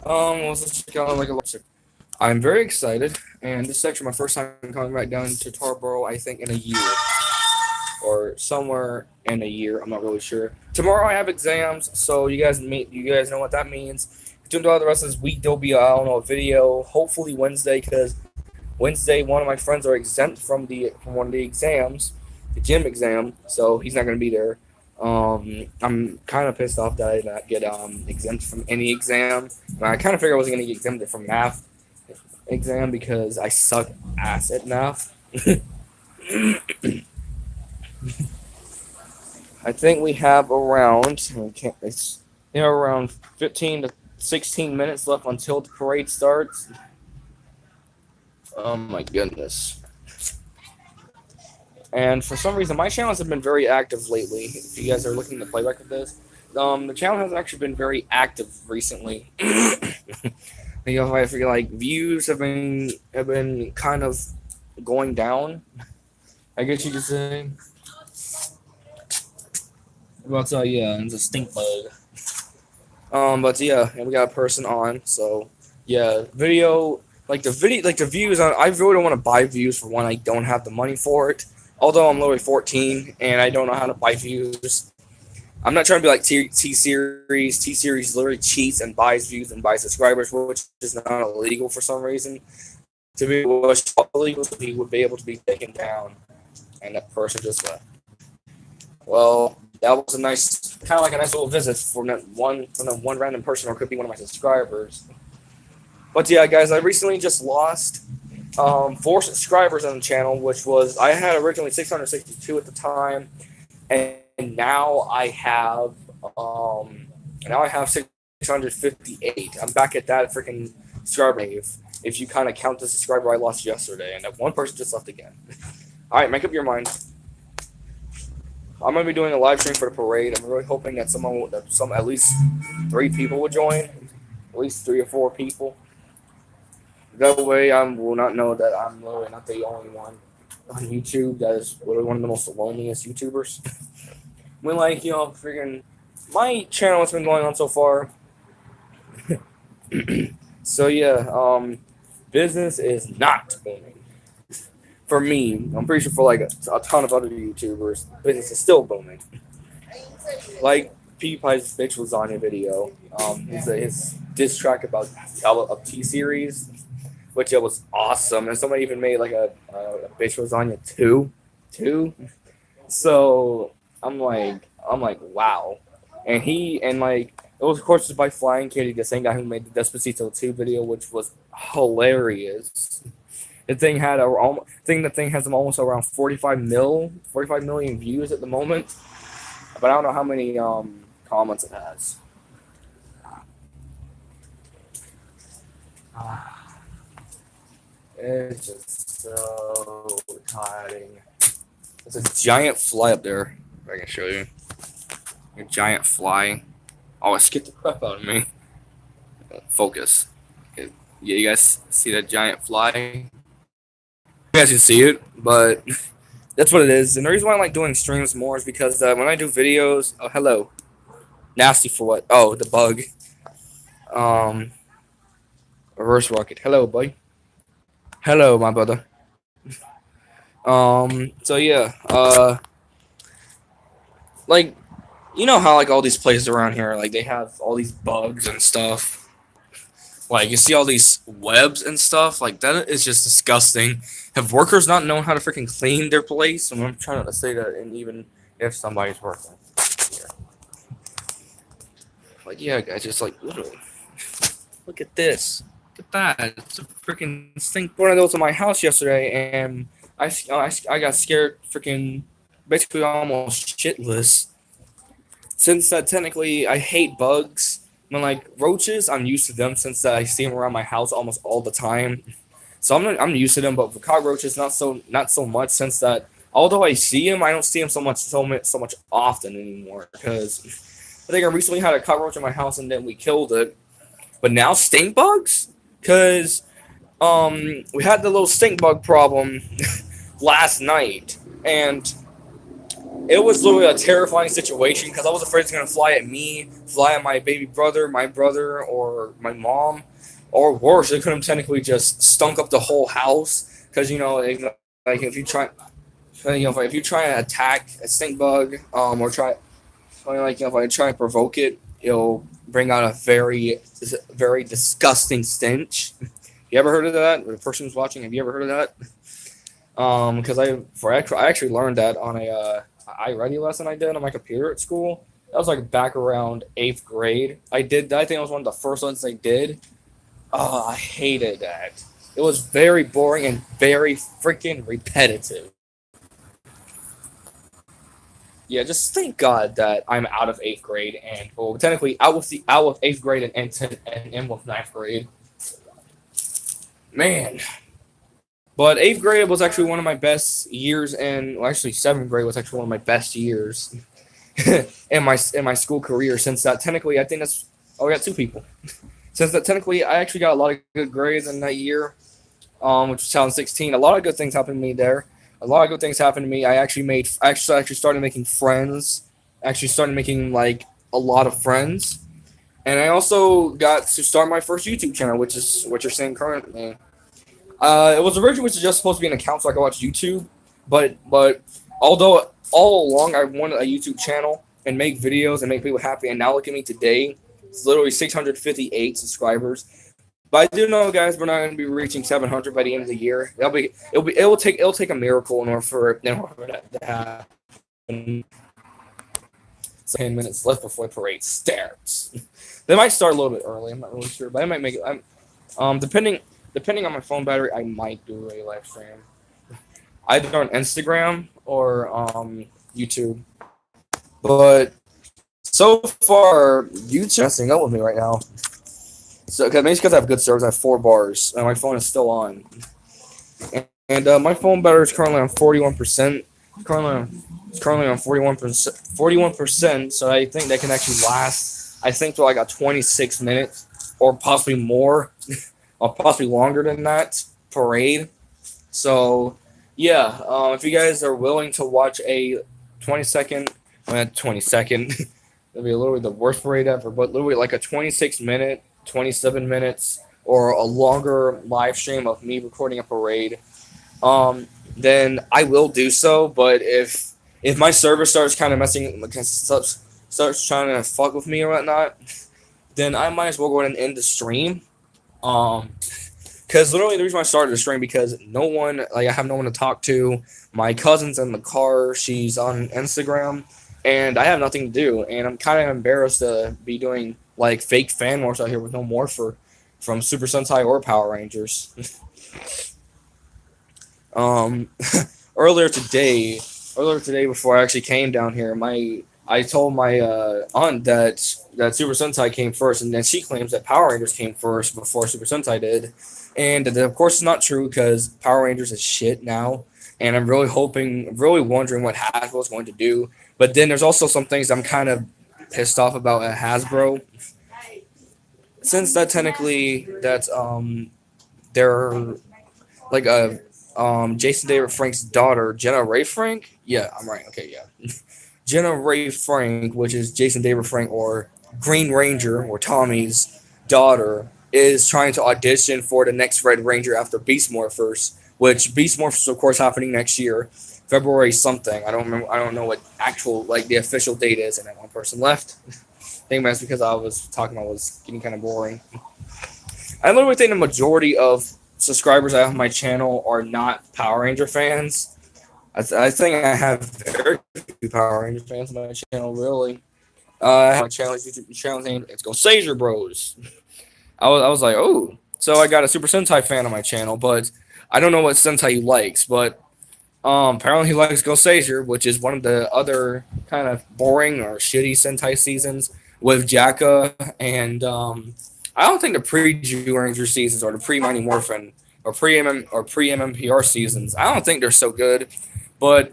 let's check out like a lot. I'm very excited, and this is actually my first time coming back down to Tarboro. I think in a year or somewhere in a year. I'm not really sure. Tomorrow I have exams, so you guys know what that means. Tuned out the rest of this week, there'll be I don't know a video. Hopefully Wednesday, because Wednesday one of my friends are exempt from one of the exams, the gym exam, so he's not gonna be there. I'm kind of pissed off that I did not get exempt from any exam. I kind of figured I wasn't gonna get exempted from math exam because I suck ass at math. I think we have around 15 to 16 minutes left until the parade starts. Oh my goodness. And for some reason, my channels have been very active lately. If you guys are looking to play back with this, the channel has actually been very active recently. I feel like views have been kind of going down. I guess you could say. But yeah, it's a stink bug. But yeah, and we got a person on, so yeah, the views on. I really don't want to buy views for one. I don't have the money for it. Although I'm literally 14 and I don't know how to buy views. I'm not trying to be like T Series. T Series literally cheats and buys views and buys subscribers, which is not illegal for some reason. To be illegal, so he would be able to be taken down, and that person just left. Well, that was kind of like a nice little visit from that one random person, or could be one of my subscribers. But yeah, guys, I recently just lost 4 subscribers on the channel, which was I had originally 662 at the time, and now I have 658. I'm back at that freaking subscriber wave. If you kind of count the subscriber I lost yesterday, and that one person just left again. All right, make up your mind. I'm gonna be doing a live stream for the parade. I'm really hoping that at least 3 people will join, at least 3 or 4 people. That way, I will not know that I'm literally not the only one on YouTube that is literally one of the most loneliest YouTubers. When freaking my channel has been going on so far. So yeah, business is not booming. For me, I'm pretty sure for like a ton of other YouTubers, business is still booming. Like PewDiePie's bitch lasagna video, his diss track about T Series, which it was awesome, and somebody even made like a bitch lasagna two. So I'm like wow, and like it was of course by Flying Kitty, the same guy who made the Despacito 2 video, which was hilarious. The thing has almost around 45 million views at the moment, but I don't know how many comments it has. It's just so tiring. There's a giant fly up there. If I can show you. A giant fly. Oh, it scared the crap out of me. Focus. Okay. Yeah, you guys see that giant fly? You guys can see it, but that's what it is. And the reason why I like doing streams more is because when I do videos, oh hello, nasty for what? Oh, the bug. Reverse rocket. Hello, boy. Hello, my brother. So yeah, like you know how like all these places around here, like they have all these bugs and stuff. Like you see all these webs and stuff, like that is just disgusting. Have workers not known how to freaking clean their place? And I'm trying not to say that, and even if somebody's working here, like yeah, guys, just like literally, look at this, look at that. It's a freaking stink. One of those in my house yesterday, and I got scared, freaking, basically almost shitless. Since technically I hate bugs. When like roaches, I'm used to them since I see them around my house almost all the time. So I'm used to them, but for cockroaches, not so much. Since that, although I see them, I don't see them so much often anymore. Because I think I recently had a cockroach in my house and then we killed it. But now stink bugs, because we had the little stink bug problem last night, and it was literally a terrifying situation because I was afraid it's gonna fly at me, fly at my baby brother, my brother, or my mom, or worse, it could have technically just stunk up the whole house. Because like if you try, if you try and attack a stink bug, or try, if I try and provoke it, it'll bring out a very disgusting stench. You ever heard of that? The person who's watching, have you ever heard of that? Because I actually learned that on a iReady lesson I did on my computer at school. That was like back around 8th grade. I did that. I think it was one of the first ones I did. Oh, I hated that. It was very boring and very freaking repetitive. Yeah, just thank God that I'm out of 8th grade and well, technically out with 8th grade and in with 9th grade. Man, but 8th grade was actually one of my best years, and well, actually 7th grade was actually one of my best years in my school career. Since that technically, I think that's we got two people. Since that technically, I actually got a lot of good grades in that year, which was 2016. A lot of good things happened to me there. A lot of good things happened to me. I actually started making friends. Actually started making like a lot of friends, and I also got to start my first YouTube channel, which is what you're seeing currently. It was originally just supposed to be an account so I could watch YouTube, but although all along I wanted a YouTube channel and make videos and make people happy, and now look at me today. It's literally 658 subscribers. But I do know, guys, we're not going to be reaching 700 by the end of the year. It'll take a miracle in order for that to happen. 10 minutes left before the parade starts. They might start a little bit early. I'm not really sure, but I might make it. Depending on my phone battery, I might do a live stream either on Instagram or YouTube. But so far, YouTube's messing up with me right now. So, because I have good service, I have 4 bars, and my phone is still on. And my phone battery is currently on 41%. It's currently on 41%. 41%. So I think that can actually last. I think till like 26 minutes, or possibly more, or possibly longer than that parade. So yeah, if you guys are willing to watch a 20-second, 20-second, it'll be literally the worst parade ever, but literally like a 26-minute. 27 minutes or a longer live stream of me recording a parade, then I will do so. But if my server starts kind of starts trying to fuck with me or whatnot, then I might as well go ahead and end the stream. Because literally the reason I started the stream because I have no one to talk to. My cousin's in the car. She's on Instagram. And I have nothing to do. And I'm kind of embarrassed to be doing like fake fan wars out here with no morpher from Super Sentai or Power Rangers. Earlier today before I actually came down here, I told my aunt that Super Sentai came first, and then she claims that Power Rangers came first before Super Sentai did. And of course it's not true because Power Rangers is shit now. And I'm really wondering what Hasbro is going to do. But then there's also some things I'm kind of pissed off about at Hasbro. Since that technically they're like Jason David Frank's daughter, Jenna Ray Frank. Yeah, I'm right. Okay, yeah. Jenna Ray Frank, which is Jason David Frank or Green Ranger or Tommy's daughter, is trying to audition for the next Red Ranger after Beast Morphers, which Beast Morphers is of course happening next year, February something. I don't remember. I don't know what actual the official date is, and then one person left. I think that's because I was getting kind of boring. I literally think the majority of subscribers I have on my channel are not Power Ranger fans. I think I have very few Power Ranger fans on my channel, really. My channel name it's Go Sazer Bros. I was like, oh, so I got a Super Sentai fan on my channel, but I don't know what Sentai he likes, but apparently he likes Go Sazer, which is one of the other kind of boring or shitty Sentai seasons with Jacka, and I don't think the pre-Jew Ranger seasons or the pre-Mighty Morphin or pre-MMPR seasons, I don't think they're so good, but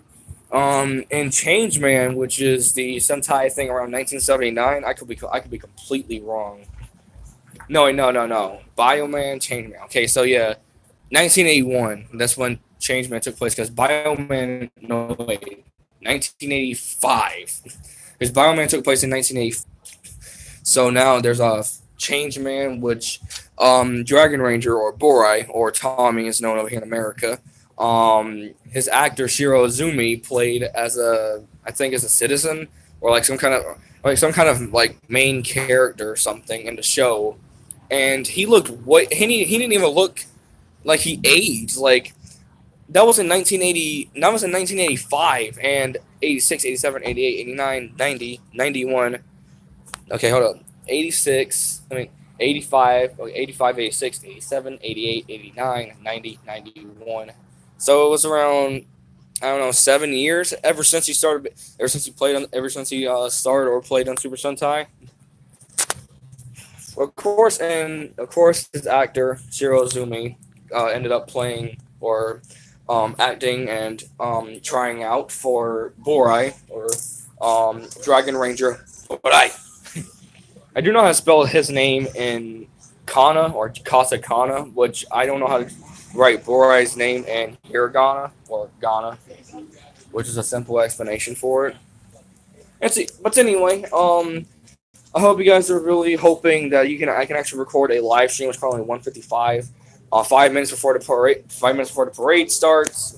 in Changeman, which is the Sentai thing around 1979, I could be completely wrong. No, Bioman, Changeman. Okay, so yeah, 1981. That's when Changeman took place because Bioman. No, wait. 1985. His Bioman took place in 1985. So now there's a Changeman, which Dragon Ranger or Borai or Tommy is known over here in America. His actor Shiro Azumi played as I think as a citizen or like some kind of like main character or something in the show, and he didn't even look like he aged. Like that was in 1980, that was in 1985 and 86, 87, 88, 89, 90, 91. Okay, hold up. 86, 85, 85, 86, 87, 88, 89, 90, 91. So it was around, I don't know, 7 years ever since he started, ever since he started or played on Super Sentai. Of course, his actor Shiro Azumi ended up playing or acting and trying out for Borai or Dragon Ranger Borai. I do know how to spell his name in Kana or Katakana, which I don't know how to write Borai's name in Hiragana or Ghana, which is a simple explanation for it. But anyway, I hope you guys are really hoping that I can actually record a live stream. It's probably 1:55, 5 minutes before the parade. 5 minutes before the parade starts.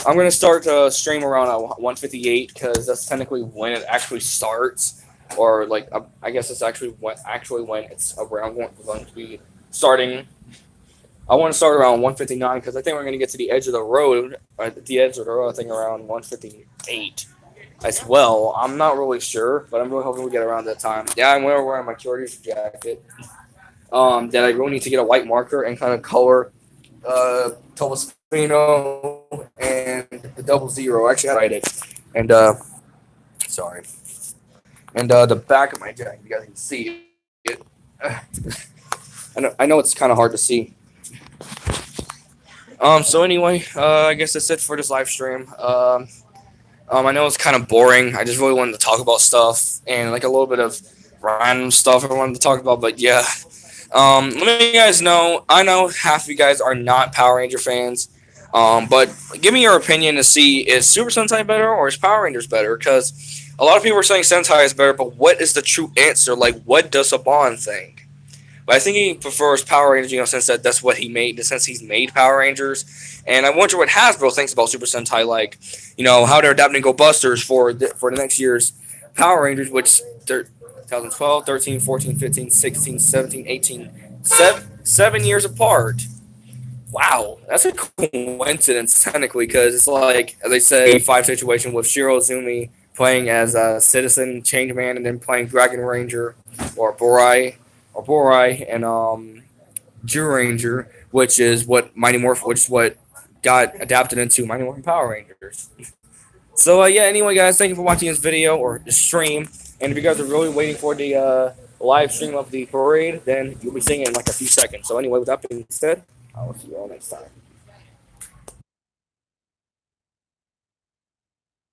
I'm gonna start to stream around at 1:58 because that's technically when it actually starts. Or like I guess it's actually when it's around going to be starting. I want to start around 1:59 because I think we're going to get to the edge of the road. At the edge of the road, I think around 1:58 as well. I'm not really sure, but I'm really hoping we get around that time. Yeah, I'm wearing my Curious jacket. That I really need to get a white marker and kind of color Tomaspino and the 00. Actually, I write it. And sorry. And the back of my jacket, you guys can see it. I know it's kind of hard to see. So anyway, I guess that's it for this live stream. I know it's kind of boring. I just really wanted to talk about stuff and like a little bit of random stuff I wanted to talk about. But yeah, let me guys know. I know half of you guys are not Power Ranger fans. But give me your opinion to see, is Super Sentai better or is Power Rangers better? Because a lot of people are saying Sentai is better, but what is the true answer? Like, what does Saban think? But I think he prefers Power Rangers, since that's what he made, since he's made Power Rangers. And I wonder what Hasbro thinks about Super Sentai, like, how they're adapting Go Busters for the next year's Power Rangers, which 2012, 13, 14, 15, 16, 17, 18, 7 years apart. Wow, that's a coincidence technically, because it's like, as I said, 5 situation with Shiro Azumi playing as a citizen Changeman, and then playing Dragon Ranger or Borai and Ranger, which is what got adapted into Mighty Morphin Power Rangers. So yeah, anyway guys, thank you for watching this video or the stream. And if you guys are really waiting for the live stream of the parade, then you'll be seeing it in like a few seconds. So anyway, with that being said, I will see you all next time.